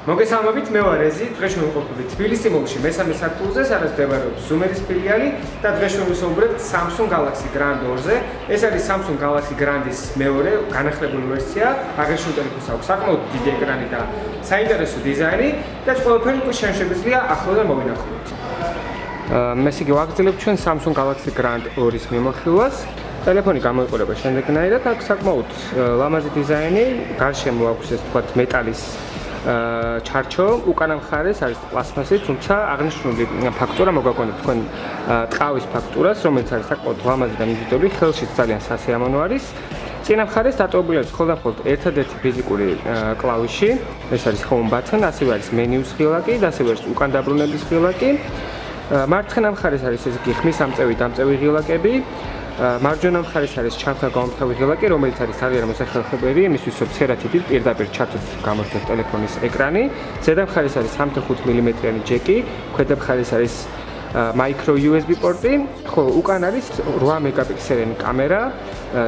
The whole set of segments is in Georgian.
მოგესალმებით, მე ვარ ეზი, დღეს ვიმყოფებით თბილისის მოლში მესამე სართულზე, სადაც მდებარეობს Zoom-ის ფილიალი და დღეს ვისაუბრებთ Samsung Galaxy Grand 2-ზე. ეს არის Samsung Galaxy Grand-ის მეორე განახლებული ვერსია. აღნიშნულ ტელეფონს აქვს საკმაოდ დიდი ეკრანი და საინტერესო დიზაინი და ყველაფერი უკვე შეგვიძლია ახლოდან მოვინახოთ. მესიგი ვაგრძელებთ ჩვენ Samsung Galaxy Grand 2-ის მიმოხილვას. ტელეფონი გამოიყურება შემდეგნაირად, აქვს საკმაოდ ლამაზი დიზაინი, გარშემო აქვს ეს თქვათ მეტალის ჩარჩო, უკანა მხარეს არის პლასმასი, თუმცა აღნიშნული ფაქტურა მოგაგონებთ თქვენ ტყავის ფაქტურას, რომელიც არის საკმაოდ ლამაზი და მიდიდული, ხელშიც ძალიან სასიამოვნო არის. წინა მხარეს დატოვებული არის მხოლოდ ერთადერთი ფიზიკური კლავიში, ეს არის home button, ასევე არის მენიუს ღილაკი და ასევე არის უკან დაბრუნების ღილაკი. მარცხენა მხარეს არის ესე ხმის ამწევი ღილაკები. მარჯვენა მხარეს არის ჩანთქა გამომხატავი ღილაკი, რომელიც არის ძალიან მოსახერხებელი, იმისთვის რომ ცერათით პირდაპირ ჩართოთ გამორთეთ ტელეფონის ეკრანი. ზედა მხარეს არის 3.5 მმ-იანი ჯეკი, ქვედა მხარეს არის micro USB პორტი, ხოლო უკან არის 8 მეგაპიქსელიანი კამერა,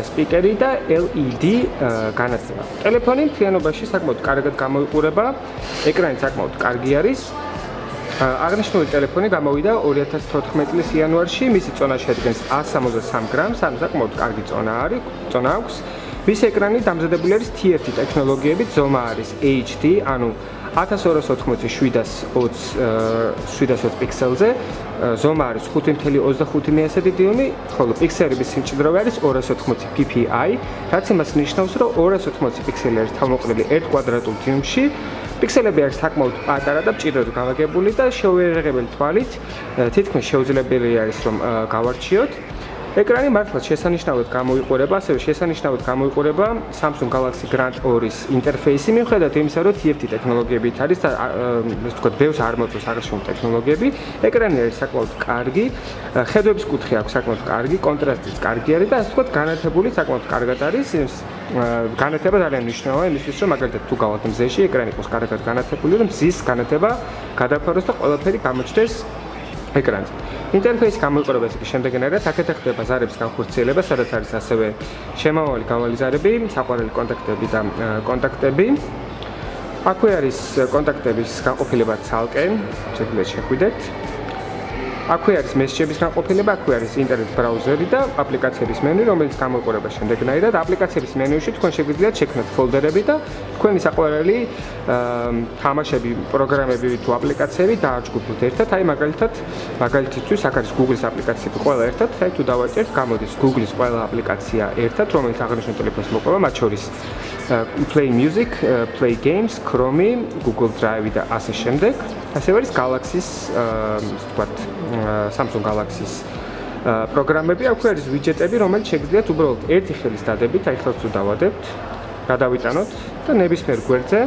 სპიკერი და LED განათება. ტელეფონი მთლიანობაში საკმაოდ კარგად გამოიყურება, ეკრანი საკმაოდ კარგი არის. აღნიშნული ტელეფონი გამოვიდა 2014 წლის იანვარში, მისი წონა შეადგენს 163 გრამს, ანუ საკმაოდ კარგი წონა აქვს. მისი ეკრანი დამზადებული არის T1 ტექნოლოგიებით, ზომა არის HD, ანუ 1280x720 პიქსელზე, ზომა არის 5.25 დიუმი, ხოლო პიქსელების სიმჭიდროვე არის 280 ppi, რაც იმას ნიშნავს, რომ 280 პიქსელი არის თავმოყრილი 1 კვადრატულ დიუმში. პიქსელები არის საკმაოდ პატარა და მჭიდროდ გამაგებული და შეუერაღებელი თვალით თითქმის შეუძლებელი არის რომ გავარჩიოთ. ეკრანი მართლაც შესანიშნავად გამოიყურება, ასევე შესანიშნავად გამოიყურება Samsung Galaxy Grand 2-ის ინტერფეისი, მიუხედავად იმისა, რომ T1 ტექნოლოგიებით არის და ესე ვთქვათ, ბევრს არ მოწონს აღნიშნული ტექნოლოგიები. ეკრანი არის საკმაოდ კარგი, ხედვების კუთხე აქვს საკმაოდ კარგი, კონტრასტიც კარგი არის და ასე ვთქვათ, განათებული საკმაოდ კარგად არის. განათება ძალიან მნიშვნელოვანია იმისთვის, რომ მაგალითად თუ გავალთ მზეში, ეკრანი იყოს კარგად განათებული, რომ მზის განათება გადაფაროს და ყველაფერი გამოჩნდეს ეკრანზე. ინტერფეისი გამოიყურება ესე შემდეგნაირად, აქეთ ხდება ზარების განხორციელება, სადაც არის ასევე შემავალი გამავალი ზარები, საყვარელი კონტაქტები და კონტაქტები. აქვე არის კონტაქტების განყოფილება ცალკე, შეგვიძლია შეხვიდეთ. აქვე არის მესეჯების განყოფილება, აქვე არის ინტერნეტ ბრაუზერი და აპლიკაციების მენუ, რომელიც გამოიყურება შემდეგნაირად. აპლიკაციების მენუში თქვენ შეგიძლიათ შექმნათ ფოლდერები და თქვენი საყვარელი თამაშები, პროგრამები თუ აპლიკაციები დააჯგუფოთ ერთად. აი მაგალითისთვის აქ არის Google-ის აპლიკაციები ყველა ერთად. აი თუ დავაჭერთ, გამოდის Google-ის ყველა აპლიკაცია ერთად, რომელიც აღნიშნულ ტელეფონს მოყვება, მათ შორის Play Music, Play Games, Chrome, Google Drive და ასე შემდეგ. ასევე არის Galaxy-ის, ვთქვათ, Samsung Galaxy-ის პროგრამები, აქვე არის ვიჯეტები, რომელიც შეგიძლიათ უბრალოდ ერთი ხელის დადებით, აი ხელს თუ დავადებთ, გადავიტანოთ და ნებისმიერ გვერდზე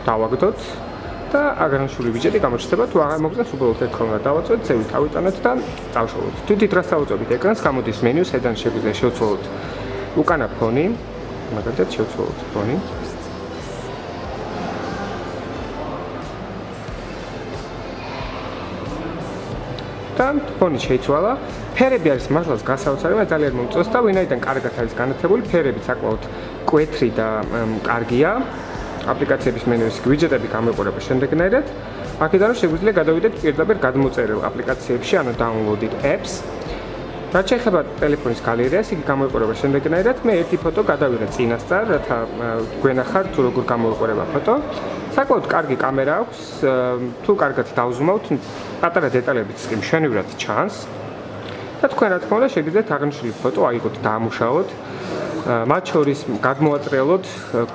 დავაგდოთ და აღნიშნული ვიჯეტი გამოჩნდება, თუ აღარ მოგწონს, უბრალოდ ერთ ხელს დავაწვევთ, ზევით ავიტანოთ და დავშალოთ. თუ დიდ რას დავაწვევით ეკრანს, გამოდის მენიუ, სადან შეგვიძლია შევცვალოთ უკანა ფონი, მაგალითად შევცვალოთ ფონი. და ფონი შეიცვალა. ფერები არის მართლაც გასაოცარი, ძალიან მომწონს და ვინაიდან კარგად არის განათებული, ფერები საკმაოდ მკვეთრი და კარგია. აპლიკაციების მენუის ვიჯეტები გამოიყურება შემდეგნაირად. აქედან შეგვიძლია გადავიდეთ პირდაპირ გადმოწერილ აპლიკაციებში, ანუ downloaded apps. რაც შეეხება ტელეფონის გალერეას, იგი გამოიყურება შემდეგნაირად. მე ერთი ფოტო გადავიღე წინასწარ, რათა გვენახართ თუ როგორ გამოიყურება ფოტო. საკმაოდ კარგი კამერა აქვს, თუ კარგად დავზუმავთ, პატარა დეტალებიც კი მშვენივრად ჩანს. და თქვენ რა თქმა უნდა შეგიძლიათ აღნიშნული ფოტო აიღოთ და ამუშავოთ. მათ შორის გადმოატრიალოთ,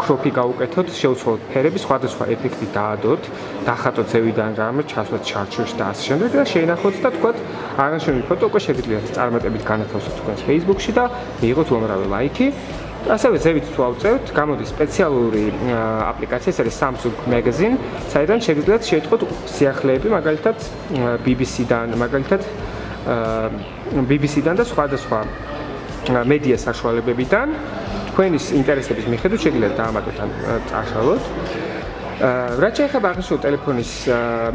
კროპი გაუკეთოთ, შევცვალოთ ფერები, სხვადასხვა ეფექტი დაადოთ, დახატოთ ზევიდან რამე, ჩასვათ ჩარჩოში და ასე შემდეგ და შეინახოთ და თქვათ აღნიშნული ფოტო უკვე შეგიძლიათ წარმატებით განათავსოთ თქვენს Facebook-ში და მიიღოთ უამრავი ლაიქი. ასევე ზევით თუ ავწევთ, გამოდის სპეციალური აპლიკაცია, ეს არის Samsung Magazine, საიდან შეგიძლიათ შეიტყოთ სიახლეები, მაგალითად BBC-დან და სხვადასხვა მედია საშუალებებიდან თქვენის ინტერესების მიხედვით შეგიძლიათ დაამატოთ ან წაშალოთ. რაც შეეხება აღნიშნულ ტელეფონის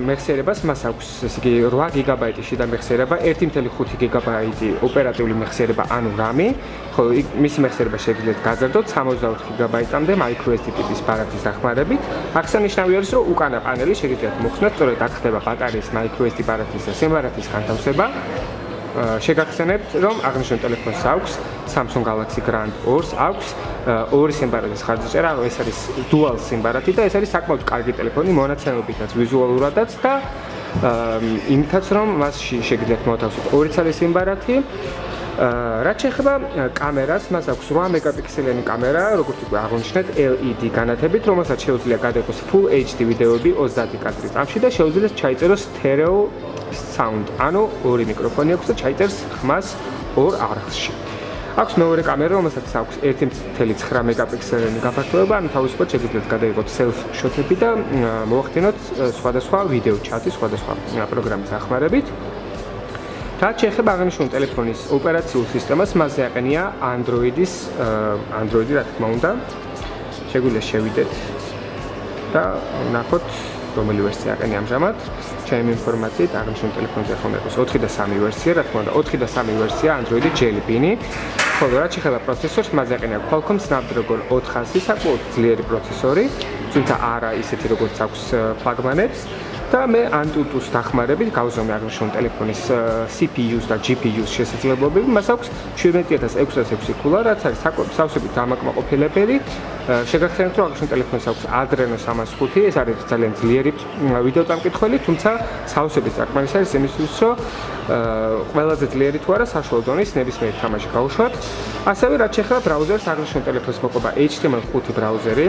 მეხსიერებას, მას აქვს ესე იგი 8 გიგაბაიტი შიდა მეხსიერება, 1.5 გიგაბაიტი ოპერატიული მეხსიერება, ანუ RAM-ი, ხოლო მისი მეხსიერება შეგიძლიათ გაზარდოთ 64 გიგაბაიტამდე microSD ტიპის ბარათის დახმარებით. აღსანიშნავი არის, რომ უკანა პანელი შეგიძლიათ მოხსნათ, სწორედ აქ ხდება ბატარეის microSD ბარათის და სიმბარათის განთავსება. შეგახსენებთ, რომ აღნიშნულ ტელეფონს აქვს Samsung Galaxy Grand 2-ს აქვს ორი სიმბარათის ხარჯაჭერა, ეს არის dual სიმბარათი და ეს არის საკმაოდ კარგი ტელეფონი მონაცემობითაც, ვიზუალურადაც და იმითაც, რომ მასში შეგიძლიათ მოათავსოთ 2 ცალის სიმბარათი. რაც შეეხება კამერას, მას აქვს 8 მეგაპიქსელიანი კამერა, როგორც უკვე აღნიშნეთ, LED განათებით, რომელსაც შეუძლია გადაიღოს Full HD ვიდეოები 30 კადრის წამში და შეუძლია ჩაიწეროს stereo sound, ანუ ორი მიკროფონი აქვს და ჩაიწერს ხმას ორ არხში. აქვს მეორე კამერა, რომელსაც აქვს 1.9 მეგაპიქსელიანი გაფართოება, ანუ თავისუფლად შეგიძლიათ გადაიღოთ self shot-ები და მოახდინოთ სხვადასხვა ვიდეო ჩატი სხვადასხვა პროგრამის დახმარებით. რაც შეეხება აღნიშნულ ტელეფონის ოპერაციულ სისტემას, მასზე აყენია Android-ი, რა თქმა უნდა. შეგვიძლია შევიდეთ და ნახოთ, რომელი ვერსია აყენია ამჟამად. ჩემი ინფორმაციით აღნიშნულ ტელეფონზე ახლა იყოს 4 და 3 ვერსია, რა თქმა უნდა, 4 და 3 ვერსია Android-ი Jelly Bean-ი. ხოლო რაც შეეხება პროცესორს, მასზე აყენია Qualcomm Snapdragon 400, საკმაოდ ძლიერი პროცესორი, თუმცა არა ისეთი როგორც აქვს ფლაგმანებს. და მე Antutu-ს დახმარებით გავზომე აღნიშნულ ტელეფონის CPU-ს და GPU-ს შესაძლებლობები. მას აქვს 17606 ქულა, რაც არის სავსებით დამაკმაყოფილებელი. შეგახსენებთ, რომ აღნიშნულ ტელეფონს აქვს Adreno 305, ეს არის ძალიან ძლიერი ვიდეო წამკითხველი, თუმცა სავსებით საკმარის არის იმისთვის, რომ ყველაზე ძლიერი თუ არა საშუალო დონის ნებისმიერ თამაში გაუშვათ. ასევე რაც შეეხება ბრაუზერს, აღნიშნულ ტელეფონს მოყვება HTML5 ბრაუზერი,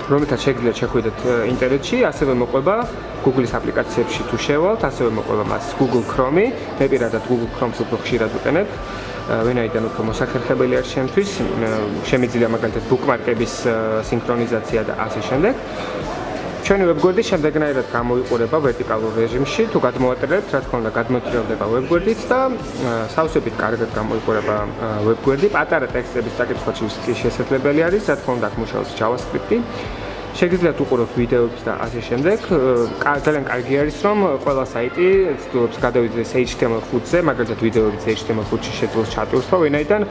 რომელთაც შეგიძლიათ შეხვიდეთ ინტერნეტში, ასევე მოყვება Google-ის აპლიკაციებში თუ შევალთ, ასევე მოყვება მას Google Chrome-ი. მე პირადად Google Chrome-ს უფრო ხშირად ვიყენებ, ვინაიდან უფრო მოსახერხებელი არის ჩემთვის, შემიძლია მაგალითად ბუკმარკების სინქრონიზაცია და ასე შემდეგ. ჩვენი ვებგვერდი შემდეგნაირად გამოიყურება ვერტიკალურ რეჟიმში, თუ გადმოვატრიალებთ, რა თქმა უნდა, გადმოტრიალდება ვებგვერდიც და სავსებით კარგად გამოიყურება ვებგვერდი. პატარა ტექსტების წაკითხვაში შესაძლებელი არის, რა თქმა უნდა, აქ მუშაობს JavaScript-ი. შეგიძლიათ უყუროთ ვიდეოებს და ასე შემდეგ. ძალიან კარგი არის, რომ ყველა საიტი ცდილობს გადავიდეს HTML5-ზე, მაგალითად ვიდეოებიც HTML5-ში შეძლოს ჩატვირთვა, ვინაიდან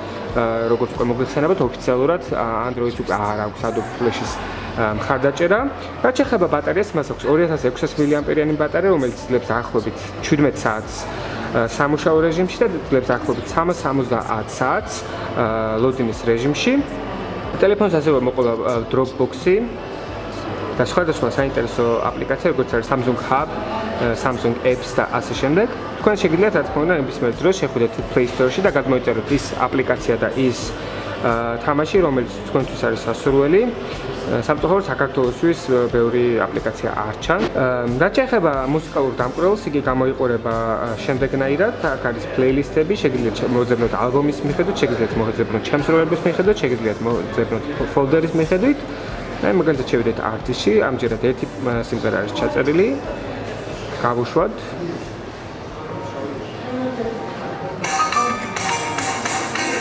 როგორც უკვე მოგეხსენებათ, ოფიციალურად Android-ს უკვე არ აქვს Adobe Flash-ის მხარდაჭერა. რაც შეეხება ბატარეას, მას აქვს 2600 mAh-იანი ბატარეა, რომელიც ძლებს დაახლოებით 17 საათს სამუშაო რეჟიმში და ძლებს დაახლოებით 370 საათს ლოდინის რეჟიმში. ტელეფონს ასევე მოყვება Dropbox-ი და სხვადასხვა საინტერესო აპლიკაცია, როგორც არის Samsung Hub, Samsung Apps და ასე შემდეგ. თქვენ შეგიძლიათ, რა თქმა უნდა, ნებისმიერ დროს შეხვიდეთ Play Store-ში და გადმოიწეროთ ის აპლიკაცია და ის თამაში, რომელიც თქვენთვის არის სასურველი. სამწუხაროდ საქართველოსთვის ბევრი აპლიკაცია არ ჩანს. რაც შეეხება მუსიკალურ დამკვრელს, იგი გამოიყურება შემდეგნაირად, აქ არის პლეილისტები, შეგიძლიათ მოძებნოთ ალბომის მიხედვით, შეგიძლიათ მოძებნოთ შემსრულებლის მიხედვით, შეგიძლიათ მოძებნოთ ფოლდერის მიხედვით. აი მაგალითად შევიდეთ artist-ში, ამჯერად ერთი სიმღერა არის ჩაწერილი. გავუშვათ.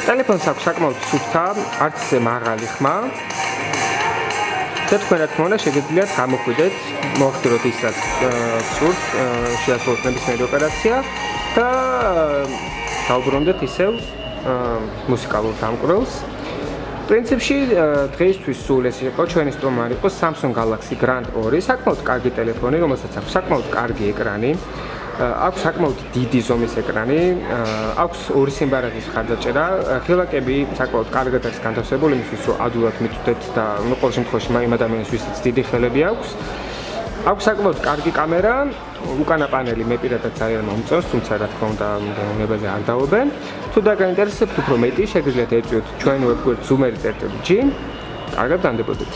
ტელეფონს აქვს საკმაოდ სუფთა, არც ისე მაღალი ხმა. და თქვენ რა თქმა უნდა შეგიძლიათ გამოხვიდეთ, მოახდინოთ ის რაც გსურთ, შეასრულოთ ნებისმიერი ოპერაცია და დაუბრუნდეთ ისევ მუსიკალურ დამკვრელს. პრინციპში დღეისთვის სულ ეს იყო ჩვენი სტუმარი იყო Samsung Galaxy Grand 2, საკმაოდ კარგი ტელეფონი, რომელსაც აქვს საკმაოდ კარგი ეკრანი. აქვს საკმაოდ დიდი ზომის ეკრანი, აქვს ორი სიმბარათის ხარჯაჭერა, ღილაკები საკმაოდ კარგად არის განთავსებული, იმისთვის რომ ადვილად მიწვდეთ და ყოველ შემთხვევაში იმ ადამიანს ვისაც დიდი ხელები აქვს. აქვს საკმაოდ კარგი კამერა, უკანა პანელი მე პირადად ძალიან მომწონს, თუმცა რა თქმა უნდა უნებაზე არ დავობენ. თუ დაგაინტერესებთ უფრო მეტი, შეგიძლიათ ეწვიოთ ჩვენი ვებგვერდ Zoomer.gr. კარგად განდებოდეთ.